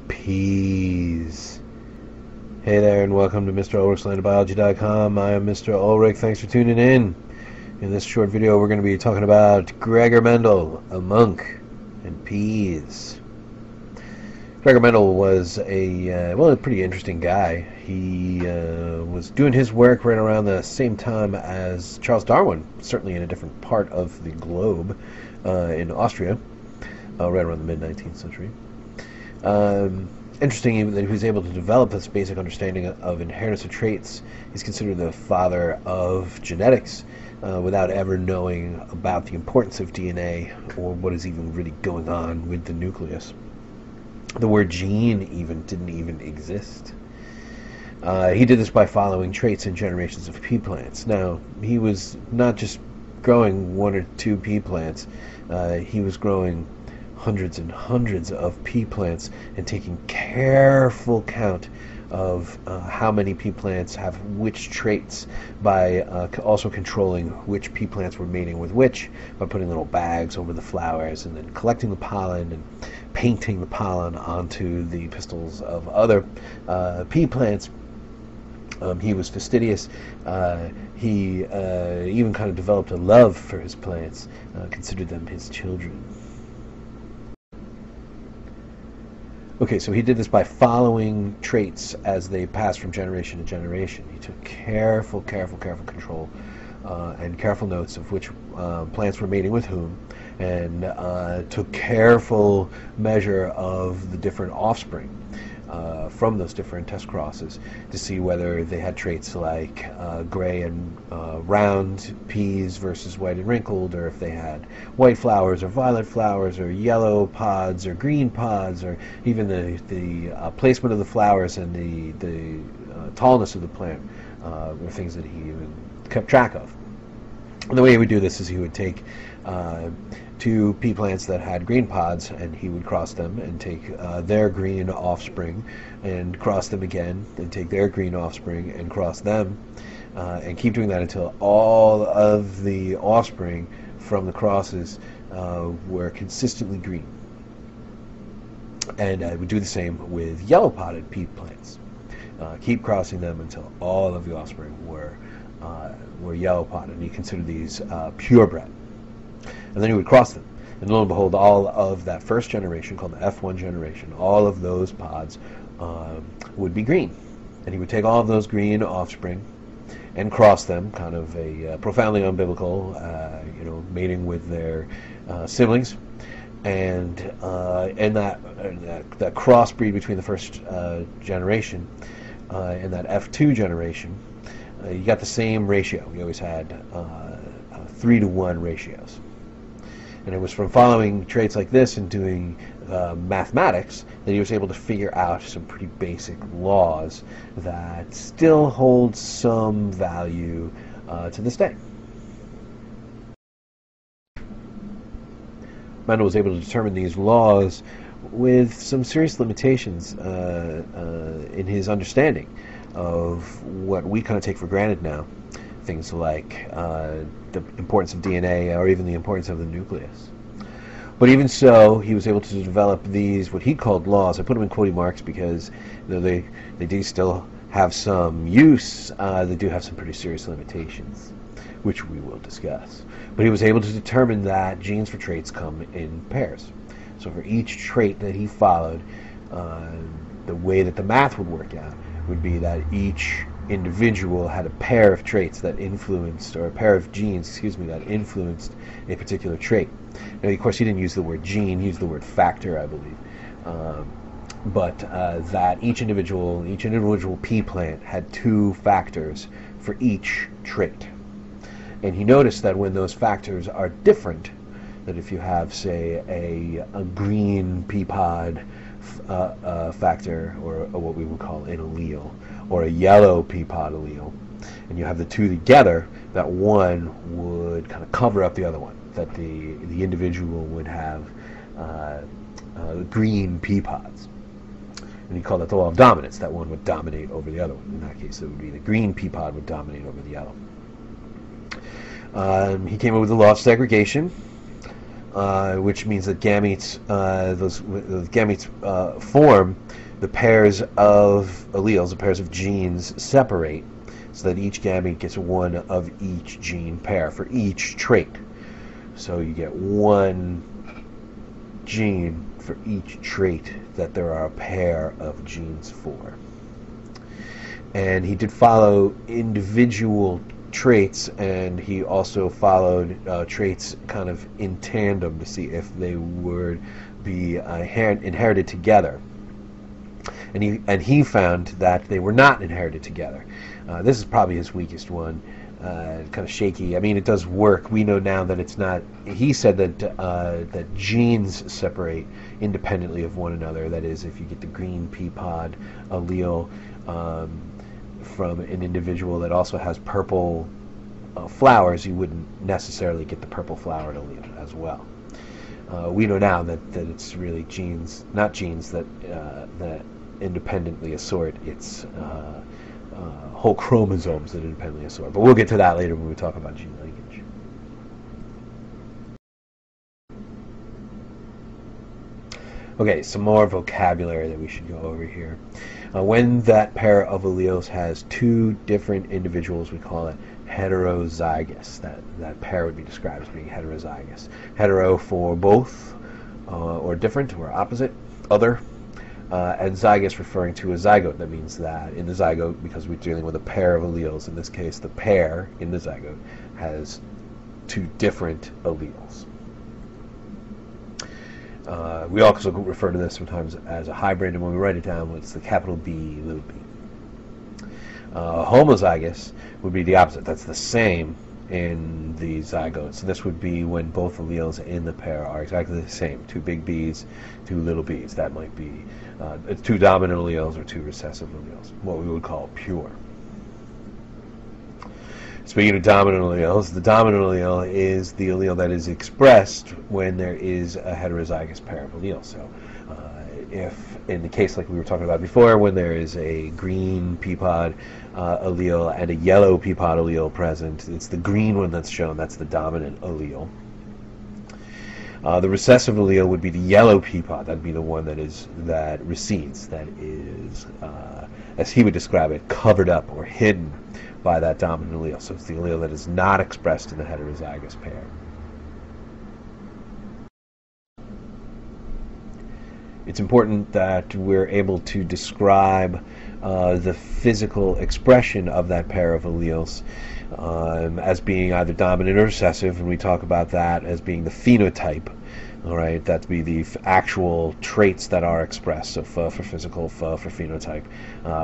Peas. Hey there, and welcome to Mr. Ulrich's Biology.com. I am Mr. Ulrich. Thanks for tuning in. In this short video, we're going to be talking about Gregor Mendel, a monk, and peas. Gregor Mendel was a pretty interesting guy. He was doing his work right around the same time as Charles Darwin, certainly in a different part of the globe, in Austria, right around the mid-19th century. Interesting even that he was able to develop this basic understanding of inheritance of traits. He's considered the father of genetics without ever knowing about the importance of DNA or what is even really going on with the nucleus. The word gene didn't even exist. He did this by following traits in generations of pea plants. Now, he was not just growing one or two pea plants. He was growing hundreds and hundreds of pea plants and taking careful count of how many pea plants have which traits by also controlling which pea plants were mating with which by putting little bags over the flowers and then collecting the pollen and painting the pollen onto the pistils of other pea plants. He was fastidious. He even kind of developed a love for his plants, considered them his children. Okay, so he did this by following traits as they passed from generation to generation. He took careful control and careful notes of which plants were mating with whom, and took careful measure of the different offspring from those different test crosses to see whether they had traits like gray and round peas versus white and wrinkled, or if they had white flowers or violet flowers or yellow pods or green pods, or even the placement of the flowers and the tallness of the plant were things that he even kept track of. And the way he would do this is he would take two pea plants that had green pods, and he would cross them and take their green offspring and cross them again, and take their green offspring and cross them, and keep doing that until all of the offspring from the crosses were consistently green. And I would do the same with yellow podded pea plants. Keep crossing them until all of the offspring were yellow podded, and he considered these purebred. And then he would cross them, and lo and behold, all of that first generation, called the F1 generation, all of those pods would be green. And he would take all of those green offspring and cross them, kind of a profoundly unbiblical, mating with their siblings. And that crossbreed between the first generation and that F2 generation, you got the same ratio. You always had 3-to-1 ratios. And it was from following traits like this and doing mathematics that he was able to figure out some pretty basic laws that still hold some value to this day. Mendel was able to determine these laws with some serious limitations in his understanding of what we kind of take for granted now. Things like the importance of DNA, or even the importance of the nucleus. But even so, he was able to develop these, what he called laws. I put them in quoting marks because they do still have some use. They do have some pretty serious limitations, which we will discuss. But he was able to determine that genes for traits come in pairs. So for each trait that he followed, the way that the math would work out would be that each individual had a pair of traits that influenced, or a pair of genes, that influenced a particular trait. Now, of course, he didn't use the word gene, he used the word factor, I believe. But that each individual pea plant had 2 factors for each trait. And he noticed that when those factors are different, that if you have, say, a green pea pod factor, or what we would call an allele, or a yellow pea pod allele, and you have the 2 together, that one would kind of cover up the other one, that the individual would have green pea pods. And he called that the law of dominance, that one would dominate over the other one. In that case, it would be the green pea pod would dominate over the yellow. He came up with the law of segregation, which means that gametes, those gametes form the pairs of alleles, the pairs of genes separate, so that each gamete gets one of each gene pair for each trait. So you get one gene for each trait that there are a pair of genes for. And he did follow individual traits, and he also followed traits kind of in tandem to see if they would be inherited together. And he found that they were not inherited together. This is probably his weakest one. Kind of shaky. I mean, it does work. We know now that it's not. He said that that genes separate independently of one another. That is, if you get the green pea pod allele from an individual that also has purple flowers, you wouldn't necessarily get the purple flowered allele as well. We know now that it's really genes, not genes that independently assort. It's whole chromosomes that independently assort. But we'll get to that later when we talk about gene linkage. Okay, some more vocabulary that we should go over here. When that pair of alleles has two different individuals, we call it heterozygous. That pair would be described as being heterozygous. Hetero for both, or different, or opposite, other. And zygous referring to a zygote. That means that in the zygote, because we're dealing with a pair of alleles, in this case the pair in the zygote has two different alleles. We also refer to this sometimes as a hybrid, and when we write it down, it's the capital B, little b. Homozygous would be the opposite. That's the same in the zygotes. And this would be when both alleles in the pair are exactly the same. Two big B's, two little b's. That might be two dominant alleles or two recessive alleles, what we would call pure. Speaking of dominant alleles, the dominant allele is the allele that is expressed when there is a heterozygous pair of alleles. So if in the case like we were talking about before, when there is a green pea pod allele and a yellow pea pod allele present, it's the green one that's shown. That's the dominant allele. The recessive allele would be the yellow pea pod. That'd be the one that recedes, that is, as he would describe it, covered up or hidden by that dominant allele. So it's the allele that is not expressed in the heterozygous pair. It's important that we're able to describe the physical expression of that pair of alleles as being either dominant or recessive, and we talk about that as being the phenotype. All right, that'd be the actual traits that are expressed. So for physical, for phenotype.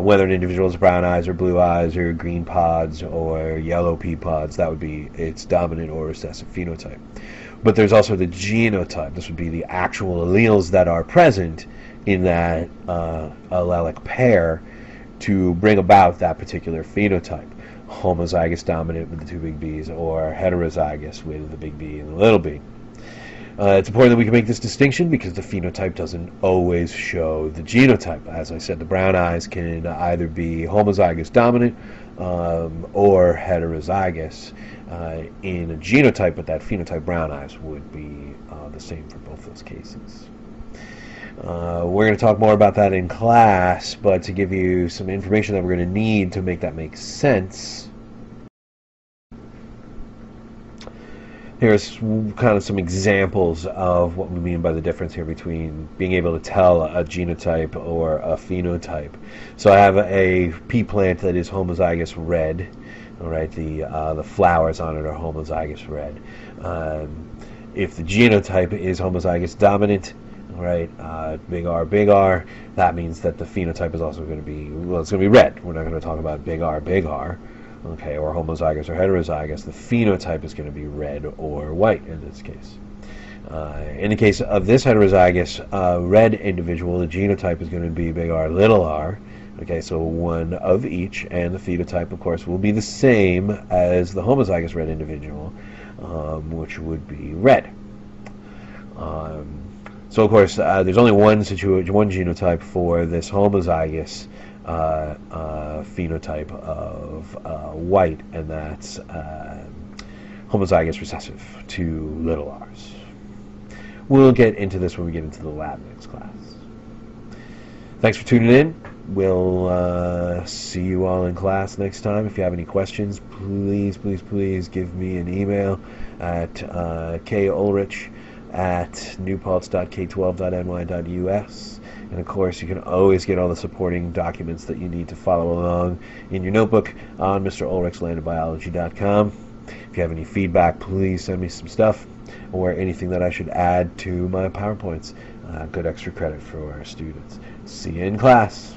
Whether an individual has brown eyes or blue eyes or green pods or yellow pea pods, that would be its dominant or recessive phenotype. But there's also the genotype. This would be the actual alleles that are present in that allelic pair to bring about that particular phenotype. Homozygous dominant with the two big B's, or heterozygous with the big B and the little b. It's important that we can make this distinction because the phenotype doesn't always show the genotype. As I said, the brown eyes can either be homozygous dominant or heterozygous in a genotype, but that phenotype brown eyes would be the same for both those cases. We're going to talk more about that in class, but to give you some information that we're going to need to make that make sense, here's kind of some examples of what we mean by the difference here between being able to tell a genotype or a phenotype. So I have a pea plant that is homozygous red. All right, the flowers on it are homozygous red. If the genotype is homozygous dominant, all right, big R, that means that the phenotype is also going to be, well, it's going to be red. We're not going to talk about big R. Okay, or homozygous or heterozygous. The phenotype is going to be red or white in this case. In the case of this heterozygous red individual, the genotype is going to be big R, little r. Okay, so one of each, and the phenotype, of course, will be the same as the homozygous red individual, which would be red. So, of course, there's only one genotype for this homozygous phenotype of white, and that's homozygous recessive, two little r's. we'll get into this when we get into the lab next class. Thanks for tuning in. We'll see you all in class next time. If you have any questions, please give me an email at kolrich@newpaltz.k12.ny.us. And of course, you can always get all the supporting documents that you need to follow along in your notebook on MrUlrichLandofBiology.com. If you have any feedback, please send me some stuff, or anything that I should add to my PowerPoints. Good extra credit for our students. See you in class.